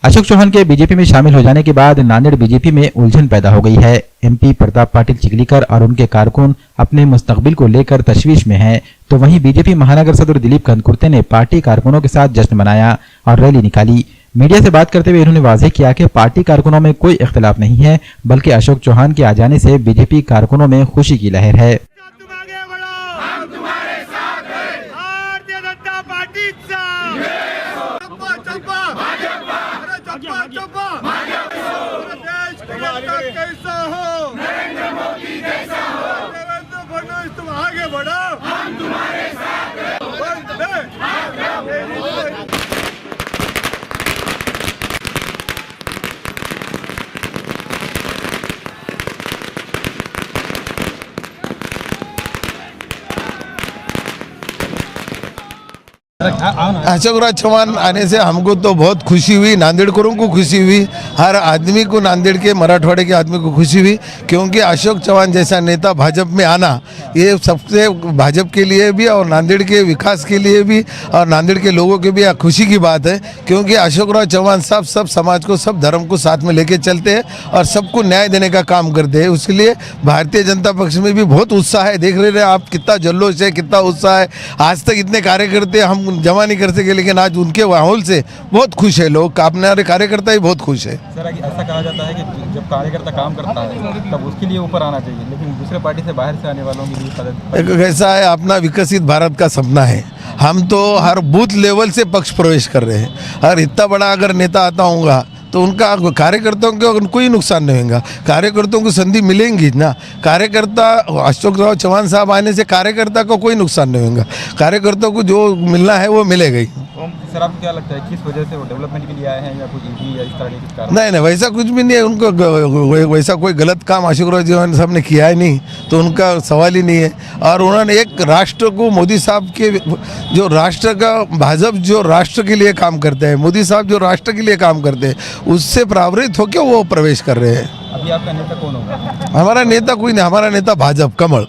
अशोक चौहान के बीजेपी में शामिल हो जाने के बाद नांदेड़ बीजेपी में उलझन पैदा हो गई है। एमपी प्रताप पाटिल चिखलीकर और उनके कारकुन अपने मुस्तकबिल को लेकर तशवीश में हैं, तो वहीं बीजेपी महानगर सदर दिलीप कनकुर्ते ने पार्टी कारकुनों के साथ जश्न मनाया और रैली निकाली। मीडिया से बात करते हुए उन्होंने वाज़ेह किया कि पार्टी कारकुनों में कोई इख्तिलाफ नहीं है, बल्कि अशोक चौहान के आ जाने से बीजेपी कारकुनों में खुशी की लहर है। कैसा हो नरेंद्र मोदी जैसा हो, देवेंद्र फडणवीस तुम आगे बढ़ो, हम तुम्हारे साथ हैं। अशोकराज चौहान आने से हमको तो बहुत खुशी हुई, नांदेड़करों को खुशी हुई, हर आदमी को, नांदेड़ के मराठवाड़े के आदमी को खुशी हुई, क्योंकि अशोक चौहान जैसा नेता भाजपा में आना ये सबसे भाजपा के लिए भी और नांदेड़ के विकास के लिए भी और नांदेड़ के लोगों के भी खुशी की बात है। क्योंकि अशोकराज चौहान साहब सब समाज को, सब धर्म को साथ में लेके चलते हैं और सबको न्याय देने का काम करते हैं। इसलिए भारतीय जनता पक्ष में भी बहुत उत्साह है। देख रहे आप कितना जल्लोष है, कितना उत्साह है। आज तक इतने कार्यकर्ते हम जमा नहीं कर सके, लेकिन आज उनके माहौल से बहुत खुश है लोग। अपने कार्यकर्ता ही बहुत खुश है। सर, ऐसा कहा जाता है कि जब कार्यकर्ता काम करता है तब उसके लिए ऊपर आना चाहिए, लेकिन दूसरे पार्टी से बाहर से आने वालों के लिए ऐसा है, अपना विकसित भारत का सपना है। हम तो हर बूथ लेवल से पक्ष प्रवेश कर रहे हैं। और इतना बड़ा अगर नेता आता होगा तो उनका कार्यकर्ताओं को कोई नुकसान नहीं होगा, कार्यकर्ताओं को संधि मिलेंगी ना। कार्यकर्ता अशोक चौहान साहब आने से कार्यकर्ता को कोई नुकसान नहीं होगा, कार्यकर्ताओं को जो मिलना है वो मिलेगा ही। सर, आपको क्या लगता है किस वजह से वो डेवलपमेंट के लिए आए हैं या कुछ या इस तरह के कारण? नहीं, वैसा कुछ भी नहीं है। उनको वैसा कोई गलत काम अशोक चौहान साहब ने किया है नहीं, तो उनका सवाल ही नहीं है। और उन्होंने एक राष्ट्र को, मोदी साहब के जो राष्ट्र का, भाजपा जो राष्ट्र के लिए काम करते हैं, मोदी साहब जो राष्ट्र के लिए काम करते हैं, उससे प्रभावित होकर वो प्रवेश कर रहे हैं। अभी आपका नेता कौन होगा? हमारा नेता कोई नहीं, हमारा नेता भाजपा कमल।